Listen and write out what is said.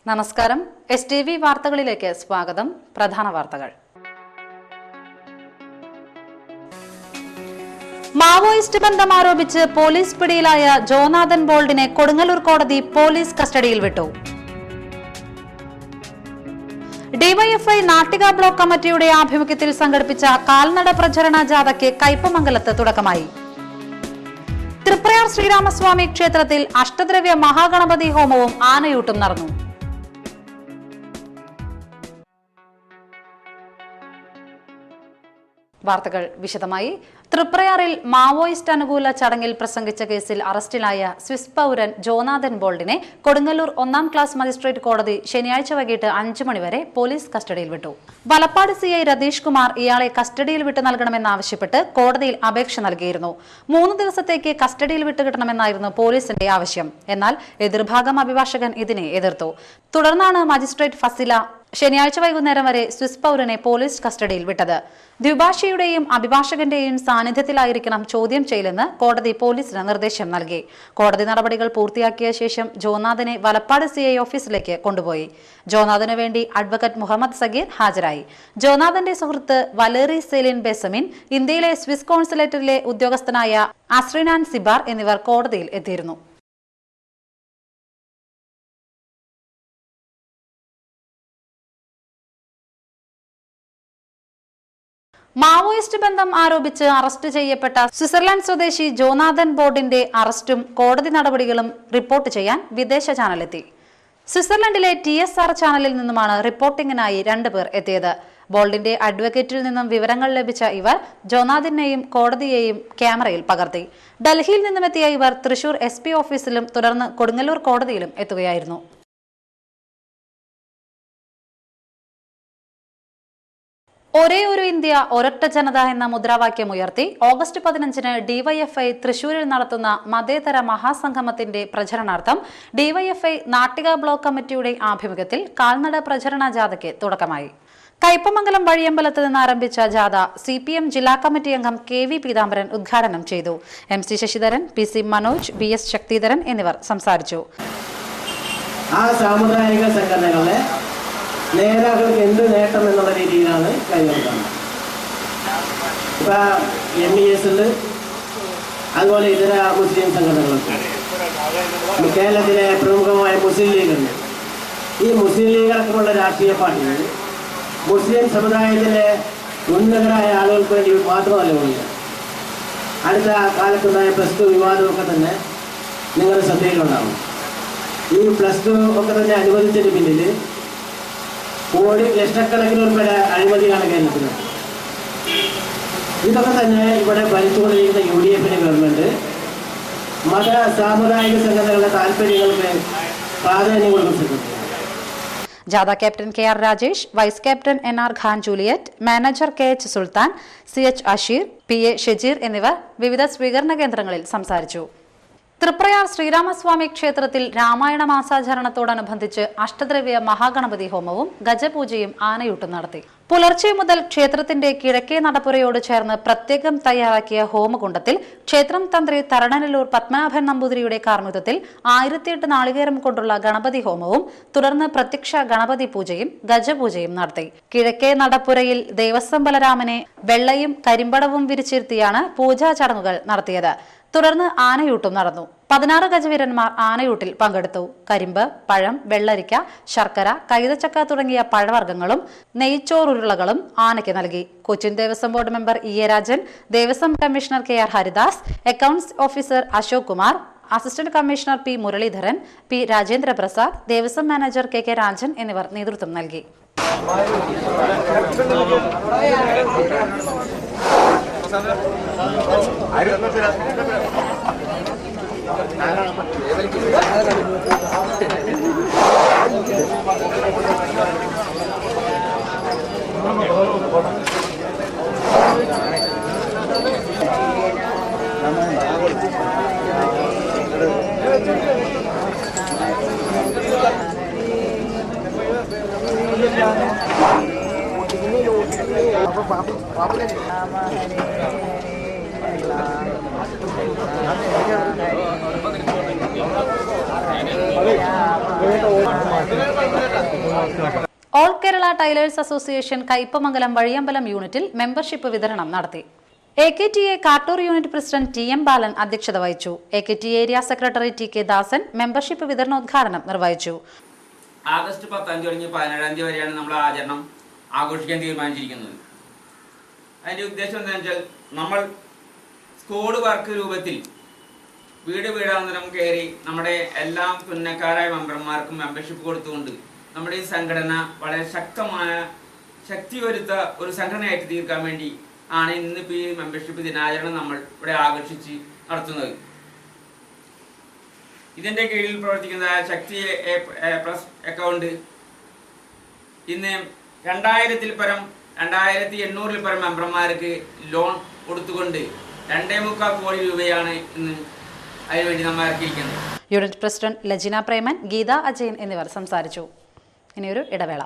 നമസ്കാരം. STV വാർത്തകളിലേക്ക് സ്വാഗതം. പ്രധാന വാർത്തകൾ. മാവോയിസ്റ്റ് ബന്ധം ആരോപിച്ച് പോലീസ് പിടിയിലായ ജോനാഥൻ ബോൾഡിനെ കൊടുങ്ങല്ലൂർ കോടതി പോലീസ് കസ്റ്റഡിയിൽ വിട്ടു. ഡിവൈഎഫ്ഐ നാട്ടിക ബ്ലോക്ക് കമ്മിറ്റിയുടെ ആഭിമുഖ്യത്തിൽ സംഘടിപ്പിച്ച കാൽനട പ്രചരണ ജാഥയ്ക്ക് കയ്പമംഗലത്ത് തുടക്കമായി. തൃപ്രയാർ ശ്രീരാമസ്വാമി ക്ഷേത്രത്തിൽ അഷ്ടദ്രവ്യ മഹാഗണപതി ഹോമവും ആനയൂട്ടും നടന്നു. വാർത്തകൾ വിശദമായി. തൃപ്രയാറിൽ മാവോയിസ്റ്റ് അനുകൂല ചടങ്ങിൽ പ്രസംഗിച്ച കേസിൽ അറസ്റ്റിലായ സ്വിസ് പൗരൻ ജോനാഥൻ ബോൾഡിനെ കൊടുങ്ങല്ലൂർ 1ാം ക്ലാസ് മജിസ്ട്രേറ്റ് കോടതി ശനിയാഴ്ച വൈകിട്ട് 5 മണിവരെ പോലീസ് കസ്റ്റഡിയിൽ വിട്ടു. വലപ്പാട് CI രതീഷ് കുമാർ ഇയാളെ കസ്റ്റഡിയിൽ വിട്ടു നൽകണമെന്നാവശ്യപ്പെട്ട് കോടതിയിൽ അപേക്ഷ നൽകിയിരുന്നു. 3 ദിവസത്തേക്ക് കസ്റ്റഡിയിൽ വിട്ടുകിട്ടണമെന്നായിരുന്നു പോലീസിന്റെ ആവശ്യം. എന്നാൽ എതിർഭാഗം അഭിഭാഷകൻ ഇതിനെ എതിർത്തു. തുടർന്നാണ് മജിസ്ട്രേറ്റ് ഫസില ശനിയാഴ്ച വൈകുന്നേരം വരെ സ്വിസ് പൗരനെ പോലീസ് കസ്റ്റഡിയിൽ വിട്ടത്. ദ്വിഭാഷിയുടെയും അഭിഭാഷകന്റെയും സാന്നിധ്യത്തിലായിരിക്കണം ചോദ്യം ചെയ്യലെന്ന് കോടതി പോലീസിന് നിർദ്ദേശം നൽകി. കോടതി നടപടികൾ പൂർത്തിയാക്കിയ ശേഷം ജോനാഥനെ വലപ്പാട് CI ഓഫീസിലേക്ക് കൊണ്ടുപോയി. ജോനാഥന് വേണ്ടി അഡ്വക്കേറ്റ് മുഹമ്മദ് സഗീർ ഹാജരായി. ജോനാഥന്റെ സുഹൃത്ത് വലേറി സെലിൻ ബെസമിൻ, ഇന്ത്യയിലെ സ്വിസ് കോൺസുലേറ്റിലെ ഉദ്യോഗസ്ഥനായ അസ്രിനാൻ സിബാർ എന്നിവർ കോടതിയിൽ എത്തിയിരുന്നു. മാവോയിസ്റ്റ് ബന്ധം ആരോപിച്ച് അറസ്റ്റ് ചെയ്യപ്പെട്ട സ്വിറ്റ്സർലൻഡ് സ്വദേശി ജോനാഥൻ ബോൾഡിന്റെ അറസ്റ്റും കോടതി നടപടികളും റിപ്പോർട്ട് ചെയ്യാൻ വിദേശ ചാനലെത്തി. സ്വിറ്റ്സർലൻഡിലെ TSR ചാനലിൽ നിന്നുമാണ് റിപ്പോർട്ടിംഗിനായി 2 പേർ എത്തിയത്. ബോൾഡിന്റെ അഡ്വക്കേറ്റിൽ നിന്നും വിവരങ്ങൾ ലഭിച്ച ഇവർ ജോനാഥിനെയും കോടതിയെയും ക്യാമറയിൽ പകർത്തി. ഡൽഹിയിൽ നിന്നുമെത്തിയ ഇവർ തൃശൂർ SP ഓഫീസിലും തുടർന്ന് കൊടുങ്ങല്ലൂർ കോടതിയിലും എത്തുകയായിരുന്നു. ഒരേ ഒരു ഇന്ത്യ ഒരൊറ്റ ജനത എന്ന മുദ്രാവാക്യം ഉയർത്തി ഓഗസ്റ്റ് 15-ന് ഡിവൈഎഫ്ഐ തൃശൂരിൽ നടത്തുന്ന മതേതര മഹാസംഗമത്തിന്റെ പ്രചരണാർത്ഥം ഡിവൈഎഫ്ഐ നാട്ടിക ബ്ലോക്ക് കമ്മിറ്റിയുടെ ആഭിമുഖ്യത്തിൽ കാൽനട പ്രചരണ ജാഥയ്ക്ക് തുടക്കമായി. കയ്പമംഗലം വഴിയമ്പലത്ത് നിന്ന് ആരംഭിച്ച ജാഥ CPM ജില്ലാ കമ്മിറ്റി അംഗം KV പീതാംബരൻ ഉദ്ഘാടനം ചെയ്തു. MC Sasidharan, PC Manoj, BS Sakthidharan എന്നിവർ സംസാരിച്ചു. നേതാക്കൾക്ക് എന്ത് നേട്ടം എന്നുള്ള രീതിയിലാണ് കൈകൊടുക്കുന്നത്. ഇപ്പൊ MES ഉണ്ട്, അതുപോലെ ഇതര മുസ്ലിം സംഘടനകളുണ്ട്. കേരളത്തിലെ പ്രമുഖമായ മുസ്ലിം ലീഗ് ഉണ്ട്. ഈ മുസ്ലിം ലീഗ് അടക്കമുള്ള രാഷ്ട്രീയ പാർട്ടികൾ മുസ്ലിം സമുദായത്തിലെ ഉന്നതരായ ആളുകൾക്ക് വേണ്ടി മാത്രമല്ല ഉള്ളത്. അടുത്ത കാലത്തുണ്ടായ +2 വിവാദമൊക്കെ തന്നെ നിങ്ങളുടെ ശ്രദ്ധയിലുണ്ടാവും. ഈ +2 ഒക്കെ തന്നെ അനുവദിച്ചതിന് പിന്നിൽ ലക്ഷക്കണക്കിന് രൂപയുടെ അഴിമതിയാണ് കേരളത്തിൽ. ഇതൊക്കെ തന്നെ ഇവിടെ ഭരിച്ചുകൊണ്ടിരിക്കുന്ന UDF-ന്റെ ഗവൺമെന്റ് മത സാമുദായിക സംഘടനകളുടെ താല്പര്യങ്ങൾക്ക് പ്രാധാന്യം കൊടുക്കുന്നു. ജാഥ captain KR Rajesh, vice captain NR Khan Juliet, manager KH Sultan, CH Asheer, PA Shajeer എന്നിവർ വിവിധ സ്വീകരണ കേന്ദ്രങ്ങളിൽ സംസാരിച്ചു. തൃപ്രയാർ ശ്രീരാമസ്വാമി ക്ഷേത്രത്തിൽ രാമായണ മാസാചരണത്തോടനുബന്ധിച്ച് അഷ്ടദ്രവ്യ മഹാഗണപതി ഹോമവും ഗജപൂജയും ആനയൂട്ടും നടത്തി. പുലർച്ചെ മുതൽ ക്ഷേത്രത്തിന്റെ കിഴക്കേ നടപ്പുരയോട് ചേർന്ന് പ്രത്യേകം തയ്യാറാക്കിയ ഹോമകുണ്ടത്തിൽ ക്ഷേത്രം തന്ത്രി തരണനല്ലൂർ പത്മനാഭൻ നമ്പൂതിരിയുടെ കാർമ്മികത്വത്തിൽ 1008 നാളികേരം കൊണ്ടുള്ള ഗണപതി ഹോമവും തുടർന്ന് പ്രത്യക്ഷ ഗണപതി പൂജയും ഗജപൂജയും നടത്തി. കിഴക്കേ നടപ്പുരയിൽ ദേവസ്വം ബലരാമനെ വെള്ളയും കരിമ്പടവും വിരിച്ചിരുത്തിയാണ് പൂജാ ചടങ്ങുകൾ നടത്തിയത്. തുടർന്ന് ആനയൂട്ടും നടന്നു. 16 ഗജവീരന്മാർ ആനയൂട്ടിൽ പങ്കെടുത്തു. കരിമ്പ്, പഴം, വെള്ളരിക്ക, ശർക്കര, കൈതച്ചക്ക തുടങ്ങിയ പഴവർഗ്ഗങ്ങളും നെയ്ച്ചോറുരുളകളും ആനയ്ക്ക് നൽകി. Cochin Devaswom board member EA Rajan, Devaswom commissioner KR Haridas, accounts officer Ashok Kumar, assistant commissioner P Muraleedharan, P Rajendra Prasad, Devaswom manager KK Rajan എന്നിവർ നേതൃത്വം നൽകി. All Kerala tailors association Kaipamangalam Vazhiyambalam യൂണിറ്റിൽ മെമ്പർഷിപ്പ് വിതരണം നടത്തി. AKTA Kattoor unit president TM Balan അധ്യക്ഷത വഹിച്ചു. AKTA area secretary TK Dasan membership വിതരണോദ്ഘാടനം നിർവഹിച്ചു. ആഗസ്റ്റ് 10 തുടങ്ങി 17 വരെയാണ് നമ്മൾ ആചരണം ആഘോഷിക്കാൻ തീരുമാനിച്ചിരിക്കുന്നത്. അതിന്റെ ഉദ്ദേശം എന്താണെന്ന് വെച്ചാൽ നമ്മൾ സ്ക്വാഡ് വർക്ക് രൂപത്തിൽ വീട് വീടാന്തരം കയറി നമ്മുടെ എല്ലാ പുന്നക്കാരായ മെമ്പർമാർക്കും മെമ്പർഷിപ്പ് കൊടുത്തുകൊണ്ട് നമ്മുടെ ഈ സംഘടന വളരെ ശക്തിയൊരുത്ത ഒരു സംഘടനയായിട്ട് തീർക്കാൻ വേണ്ടി ആണ് ഇന്നിപ്പോൾ ഈ മെമ്പർഷിപ്പ് ദിനാചരണം നമ്മൾ ഇവിടെ ആഘോഷിച്ച് നടത്തുന്നത്. ഇതിന്റെ കീഴിൽ പ്രവർത്തിക്കുന്ന ശക്തി പ്ലസ് അക്കൗണ്ട് ഇന്ന് 2800 പരം മെമ്പർമാർക്ക് ലോൺ കൊടുത്തുകൊണ്ട് 2.25 കോടി രൂപയാണ് ഇന്ന് അതിനുവേണ്ടി നമ്മൾ ഇറക്കിയിരിക്കുന്നത്. യൂണിറ്റ് പ്രസിഡന്റ് ലജിന പ്രേമൻ, ഗീത അജയൻ എന്നിവർ സംസാരിച്ചു. ഇനിയൊരു ഇടവേള.